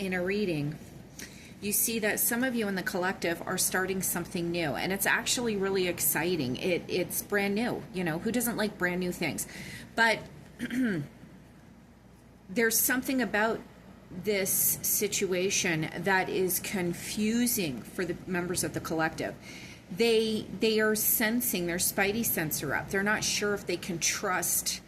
in a reading, you see that some of you in the collective are starting something new, and it's actually really exciting. It's brand new. You know, who doesn't like brand new things? But there's something about this situation that is confusing for the members of the collective. They are sensing, their spidey sense are up. They're not sure if they can trust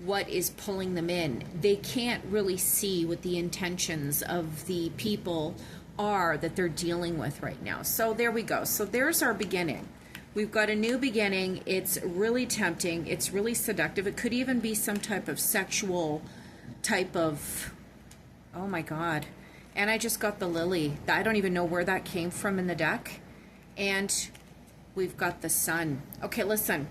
what is pulling them in. They can't really see what the intentions of the people are that they're dealing with right now. So there we go. So there's our beginning. We've got a new beginning. It's really tempting. It's really seductive. It could even be some type of sexual type of, oh my God. And I just got the lily. I don't even know where that came from in the deck. And we've got the sun. Okay, listen.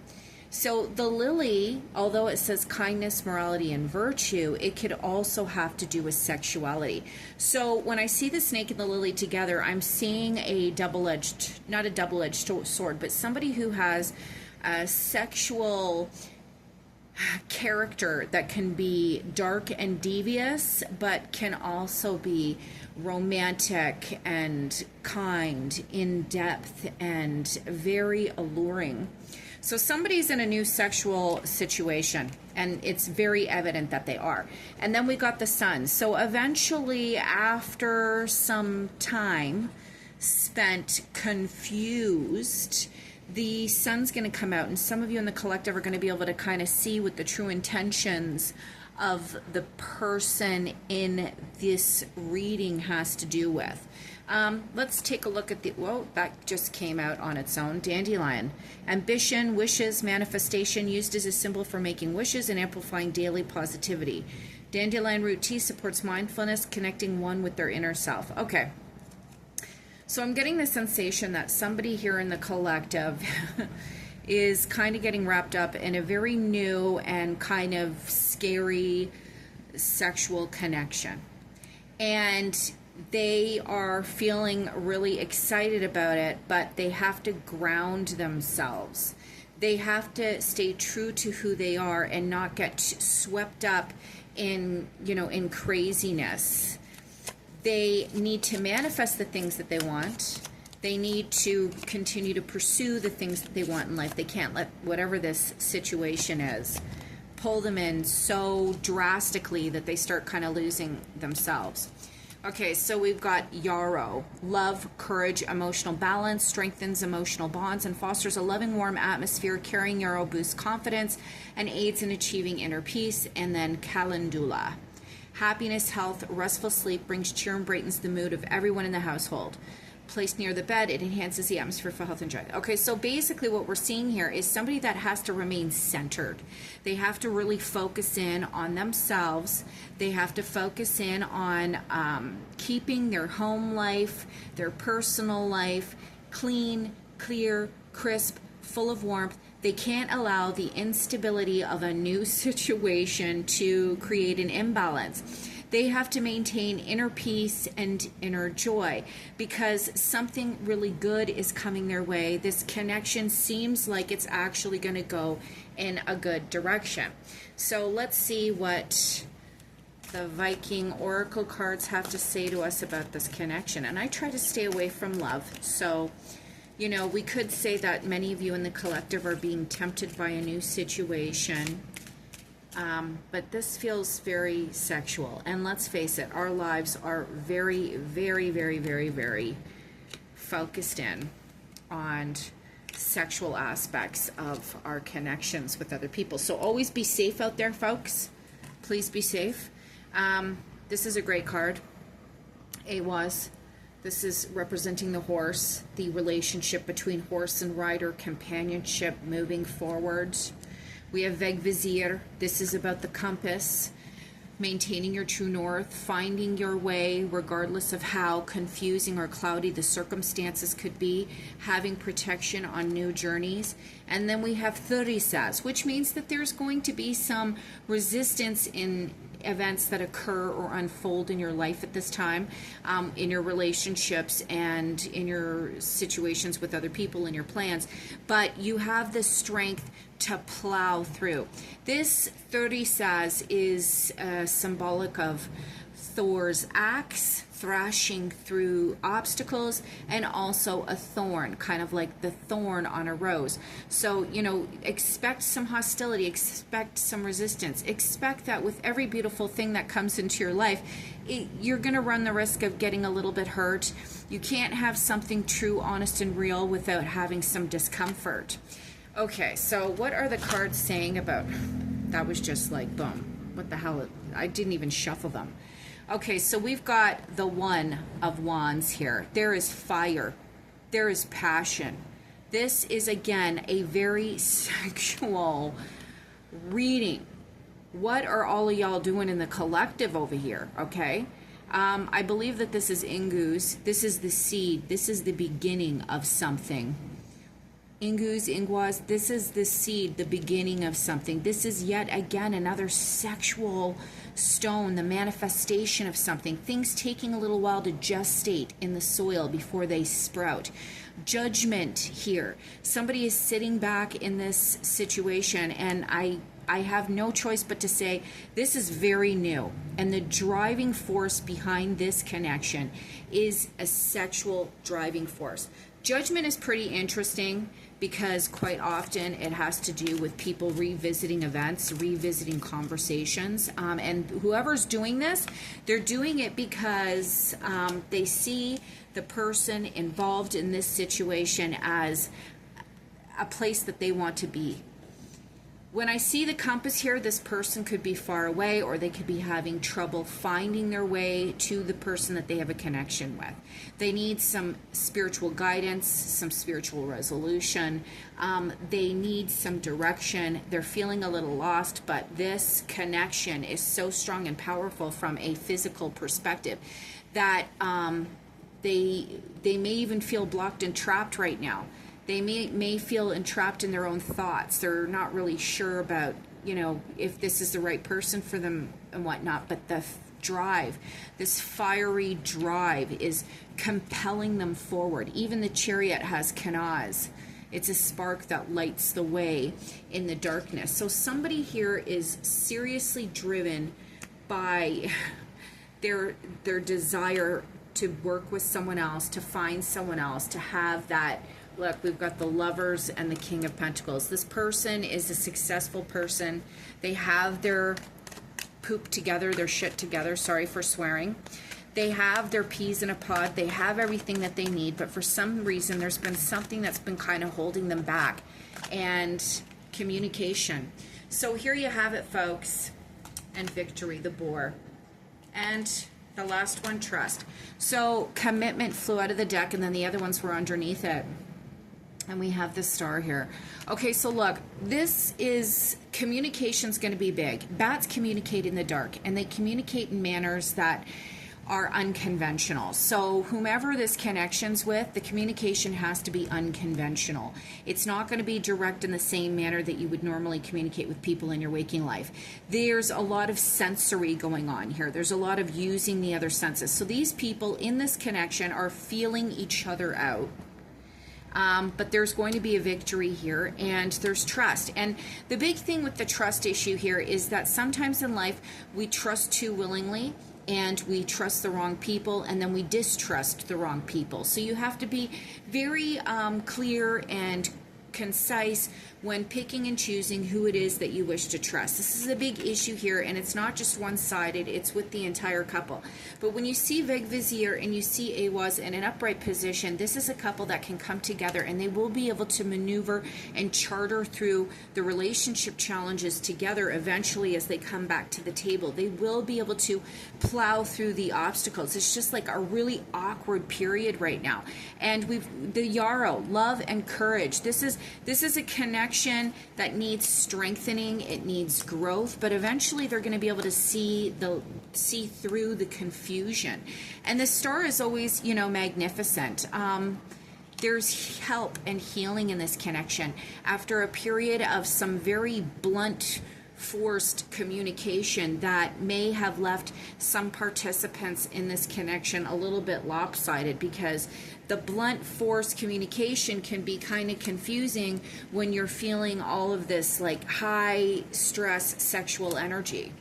So the lily, although it says kindness, morality, and virtue, it could also have to do with sexuality. So when I see the snake and the lily together, I'm seeing a double-edged, not a double-edged sword, but somebody who has a sexual character that can be dark and devious, but can also be romantic and kind, in depth, and very alluring. So somebody's in a new sexual situation, and it's very evident that they are. And then we got the sun. So eventually, after some time spent confused, the sun's going to come out, and some of you in the collective are going to be able to kind of see what the true intentions of the person in this reading has to do with. Let's take a look at the, whoa, that just came out on its own. Dandelion. Ambition, wishes, manifestation, used as a symbol for making wishes and amplifying daily positivity. Dandelion root tea supports mindfulness, connecting one with their inner self. Okay. So I'm getting the sensation that somebody here in the collective is kind of getting wrapped up in a very new and kind of scary sexual connection. And they are feeling really excited about it, but they have to ground themselves. They have to stay true to who they are and not get swept up in, in craziness. They need to manifest the things that they want. They need to continue to pursue the things that they want in life. They can't let whatever this situation is pull them in so drastically that they start kind of losing themselves. Okay, so we've got yarrow. Love, courage, emotional balance, strengthens emotional bonds, and fosters a loving, warm atmosphere. Carrying yarrow boosts confidence and aids in achieving inner peace. And then calendula. Happiness, health, restful sleep brings cheer and brightens the mood of everyone in the household. Placed near the bed, it enhances the atmosphere for health and joy. Okay, so basically what we're seeing here is somebody that has to remain centered. They have to really focus in on themselves. They have to focus in on keeping their home life, their personal life clean, clear, crisp, full of warmth. They can't allow the instability of a new situation to create an imbalance. They have to maintain inner peace and inner joy because something really good is coming their way. This connection seems like it's actually going to go in a good direction. So let's see what the Viking Oracle cards have to say to us about this connection. And I try to stay away from love. So, we could say that many of you in the collective are being tempted by a new situation. But this feels very sexual. And let's face it, our lives are very, very, very, very, very focused in on sexual aspects of our connections with other people. So always be safe out there, folks. Please be safe. This is a great card. This is representing the horse, the relationship between horse and rider, companionship, moving forward. We have Vegvizir. This is about the compass, maintaining your true north, finding your way regardless of how confusing or cloudy the circumstances could be, having protection on new journeys. And then we have Thurisaz, which means that there's going to be some resistance in events that occur or unfold in your life at this time, in your relationships and in your situations with other people, in your plans. But you have the strength to plow through. This Thurisaz is symbolic of Thor's axe. thrashing through obstacles, and also a thorn, kind of like the thorn on a rose. So, you know, expect some hostility, expect some resistance, expect that with every beautiful thing that comes into your life, you're going to run the risk of getting a little bit hurt. You can't have something true, honest, and real without having some discomfort. Okay, so what are the cards saying about... That was just like, boom. What the hell? I didn't even shuffle them. Okay, so we've got the One of Wands here. There is fire. There is passion. This is, again, a very sexual reading. What are all of y'all doing in the collective over here, okay? I believe that this is Ingus. This is the seed. This is the beginning of something. Ingus, Inguas, this is the seed, the beginning of something. This is yet again another sexual stone, the manifestation of something. Things taking a little while to gestate in the soil before they sprout. Judgment here. Somebody is sitting back in this situation, and I have no choice but to say this is very new. And the driving force behind this connection is a sexual driving force. Judgment is pretty interesting because quite often it has to do with people revisiting events, revisiting conversations. And whoever's doing this, they're doing it because they see the person involved in this situation as a place that they want to be. When I see the compass here, this person could be far away, or they could be having trouble finding their way to the person that they have a connection with. They need some spiritual guidance, some spiritual resolution. They need some direction. They're feeling a little lost, but this connection is so strong and powerful from a physical perspective that they may even feel blocked and trapped right now. They may feel entrapped in their own thoughts. They're not really sure about, you know, if this is the right person for them and whatnot. But the drive, this fiery drive, is compelling them forward. Even the Chariot has canaz. It's a spark that lights the way in the darkness. So somebody here is seriously driven by their desire to work with someone else, to find someone else, to have that. Look, we've got the Lovers and the King of Pentacles. This person is a successful person. They have their poop together, their shit together. Sorry for swearing. They have their peas in a pod. They have everything that they need. But for some reason, there's been something that's been kind of holding them back. And communication. So here you have it, folks. And victory, the Boar. And the last one, trust. So commitment flew out of the deck, and then the other ones were underneath it. And we have the Star here. Okay, so look, this is, communication's going to be big. Bats communicate in the dark, and they communicate in manners that are unconventional. So whomever this connection's with, the communication has to be unconventional. It's not going to be direct in the same manner that you would normally communicate with people in your waking life. There's a lot of sensory going on here. There's a lot of using the other senses. So these people in this connection are feeling each other out. But there's going to be a victory here, and there's trust. And the big thing with the trust issue here is that sometimes in life we trust too willingly, and we trust the wrong people, and then we distrust the wrong people. So you have to be very clear and concise when picking and choosing who it is that you wish to trust. This is a big issue here, and it's not just one-sided, it's with the entire couple. But when you see Veg Vizier and you see Awaz in an upright position, this is a couple that can come together, and they will be able to maneuver and charter through the relationship challenges together eventually as they come back to the table. They will be able to plow through the obstacles. It's just like a really awkward period right now. And the Yarrow, love and courage. This is a connection that needs strengthening. It needs growth, but eventually they're going to be able to see through the confusion. And the Star is always, you know, magnificent. There's help and healing in this connection after a period of some very blunt, forced communication that may have left some participants in this connection a little bit lopsided, because the blunt, forced communication can be kind of confusing when you're feeling all of this like high stress sexual energy.